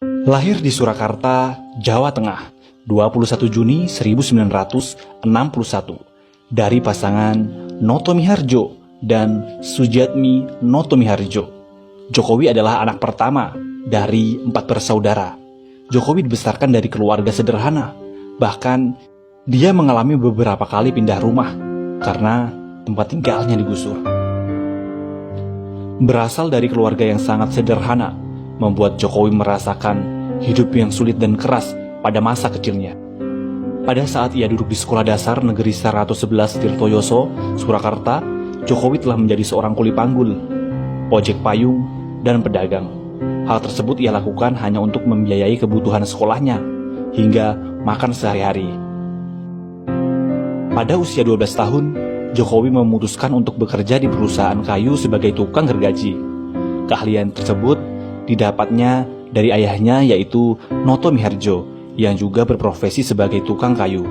Lahir di Surakarta, Jawa Tengah, 21 Juni 1961 dari pasangan Noto Miharjo dan Sujatmi Noto Miharjo. Jokowi adalah anak pertama dari 4 bersaudara. Jokowi dibesarkan dari keluarga sederhana. Bahkan, dia mengalami beberapa kali pindah rumah karena tempat tinggalnya digusur. Berasal dari keluarga yang sangat sederhana, membuat Jokowi merasakan hidup yang sulit dan keras pada masa kecilnya. Pada saat ia duduk di Sekolah Dasar Negeri 111 Tirtoyoso, Surakarta, Jokowi telah menjadi seorang kuli panggul, ojek payung, dan pedagang. Hal tersebut ia lakukan hanya untuk membiayai kebutuhan sekolahnya, hingga makan sehari-hari. Pada usia 12 tahun, Jokowi memutuskan untuk bekerja di perusahaan kayu sebagai tukang gergaji. Keahlian tersebut didapatnya dari ayahnya, yaitu Noto Miharjo, yang juga berprofesi sebagai tukang kayu.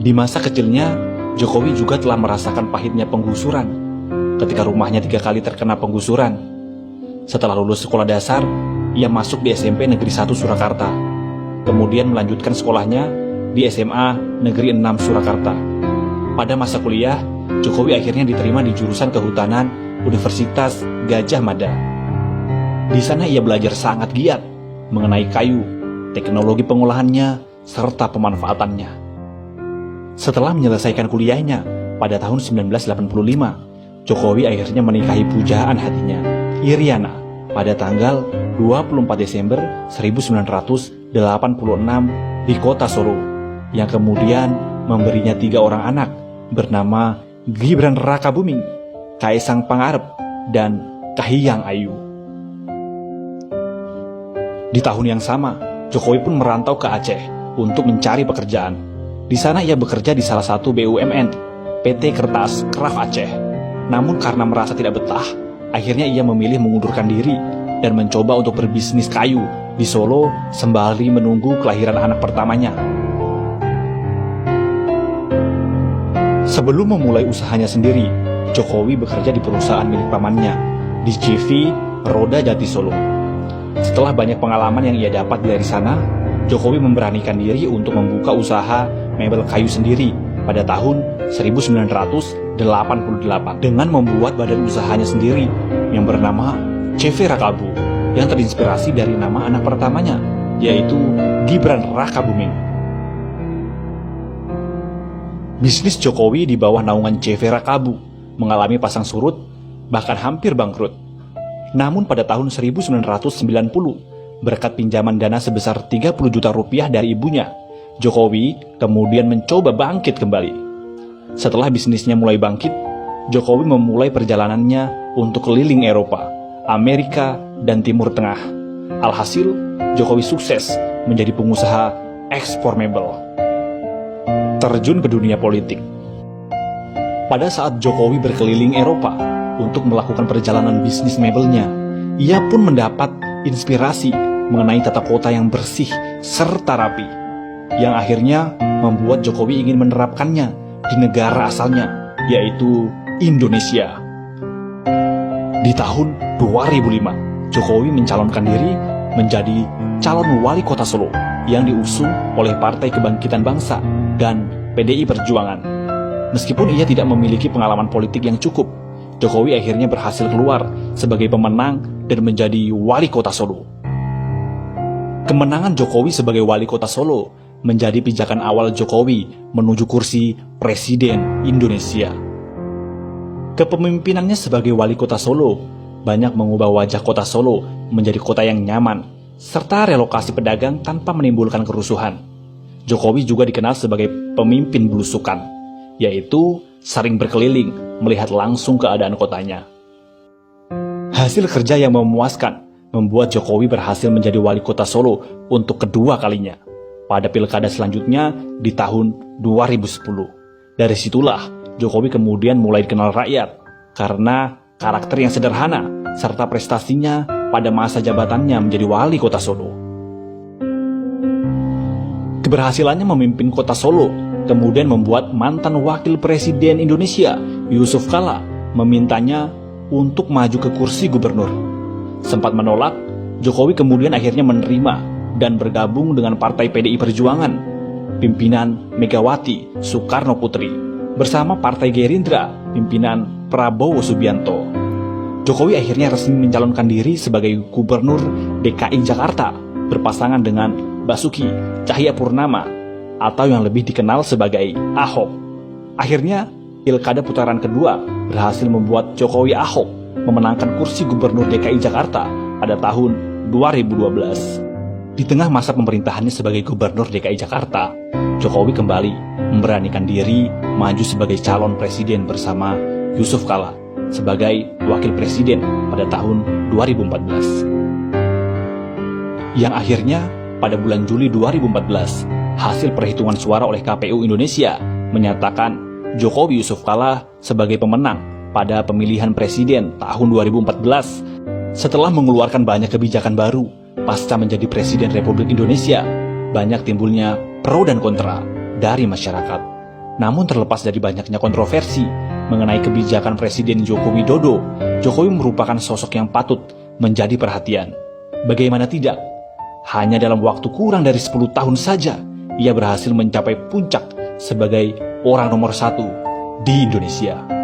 Di masa kecilnya, Jokowi juga telah merasakan pahitnya penggusuran ketika rumahnya 3 kali terkena penggusuran. Setelah lulus sekolah dasar, ia masuk di SMP Negeri 1 Surakarta, kemudian melanjutkan sekolahnya di SMA Negeri 6 Surakarta. Pada masa kuliah, Jokowi akhirnya diterima di jurusan Kehutanan Universitas Gadjah Mada. Di sana ia belajar sangat giat mengenai kayu, teknologi pengolahannya, serta pemanfaatannya. Setelah menyelesaikan kuliahnya pada tahun 1985, Jokowi akhirnya menikahi pujaan hatinya, Iriana, pada tanggal 24 Desember 1986 di kota Solo, yang kemudian memberinya 3 orang anak bernama Gibran Rakabuming, Kaisang Pangarep, dan Kahiyang Ayu. Di tahun yang sama, Jokowi pun merantau ke Aceh untuk mencari pekerjaan. Di sana ia bekerja di salah satu BUMN, PT Kertas Kraf Aceh. Namun karena merasa tidak betah, akhirnya ia memilih mengundurkan diri dan mencoba untuk berbisnis kayu di Solo sembari menunggu kelahiran anak pertamanya. Sebelum memulai usahanya sendiri, Jokowi bekerja di perusahaan milik pamannya di CV Roda Jati Solo. Setelah banyak pengalaman yang ia dapat dari sana, Jokowi memberanikan diri untuk membuka usaha mebel kayu sendiri pada tahun 1988 dengan membuat badan usahanya sendiri yang bernama CV Rakabu, yang terinspirasi dari nama anak pertamanya, yaitu Gibran Rakabuming. Bisnis Jokowi di bawah naungan CV Rakabu mengalami pasang surut, bahkan hampir bangkrut. Namun pada tahun 1990, berkat pinjaman dana sebesar 30 juta rupiah dari ibunya, Jokowi kemudian mencoba bangkit kembali. Setelah bisnisnya mulai bangkit, Jokowi memulai perjalanannya untuk keliling Eropa, Amerika, dan Timur Tengah. Alhasil, Jokowi sukses menjadi pengusaha ekspor mebel. Terjun ke dunia politik. Pada saat Jokowi berkeliling Eropa untuk melakukan perjalanan bisnis mebelnya, ia pun mendapat inspirasi mengenai tata kota yang bersih serta rapi, yang akhirnya membuat Jokowi ingin menerapkannya di negara asalnya, yaitu Indonesia. Di tahun 2005, Jokowi mencalonkan diri menjadi calon wali kota Solo yang diusung oleh Partai Kebangkitan Bangsa dan PDI Perjuangan. Meskipun ia tidak memiliki pengalaman politik yang cukup, Jokowi akhirnya berhasil keluar sebagai pemenang dan menjadi wali kota Solo. Kemenangan Jokowi sebagai wali kota Solo menjadi pijakan awal Jokowi menuju kursi Presiden Indonesia. Kepemimpinannya sebagai wali kota Solo banyak mengubah wajah kota Solo menjadi kota yang nyaman, serta relokasi pedagang tanpa menimbulkan kerusuhan. Jokowi juga dikenal sebagai pemimpin belusukan, yaitu sering berkeliling melihat langsung keadaan kotanya. Hasil kerja yang memuaskan membuat Jokowi berhasil menjadi wali kota Solo untuk kedua kalinya pada pilkada selanjutnya di tahun 2010. Dari situlah Jokowi kemudian mulai dikenal rakyat karena karakter yang sederhana serta prestasinya pada masa jabatannya menjadi wali kota Solo. Keberhasilannya memimpin kota Solo kemudian membuat mantan wakil presiden Indonesia Yusuf Kala memintanya untuk maju ke kursi gubernur. Sempat menolak Jokowi kemudian akhirnya menerima dan bergabung dengan Partai PDI Perjuangan, pimpinan Megawati Soekarno Putri, bersama Partai Gerindra, pimpinan Prabowo Subianto. Jokowi akhirnya resmi mencalonkan diri sebagai Gubernur DKI Jakarta, berpasangan dengan Basuki Cahayapurnama, atau yang lebih dikenal sebagai Ahok. Akhirnya, Pilkada putaran kedua berhasil membuat Jokowi Ahok memenangkan kursi Gubernur DKI Jakarta pada tahun 2012. Di tengah masa pemerintahannya sebagai Gubernur DKI Jakarta, Jokowi kembali memberanikan diri maju sebagai calon presiden bersama Yusuf Kala sebagai wakil presiden pada tahun 2014. Yang akhirnya pada bulan Juli 2014, hasil perhitungan suara oleh KPU Indonesia menyatakan Jokowi Yusuf Kala sebagai pemenang pada pemilihan presiden tahun 2014. Setelah mengeluarkan banyak kebijakan baru pasca menjadi Presiden Republik Indonesia, banyak timbulnya pro dan kontra dari masyarakat. Namun terlepas dari banyaknya kontroversi mengenai kebijakan Presiden Joko Widodo, Jokowi merupakan sosok yang patut menjadi perhatian. Bagaimana tidak? Hanya dalam waktu kurang dari 10 tahun saja, ia berhasil mencapai puncak sebagai orang nomor 1 di Indonesia.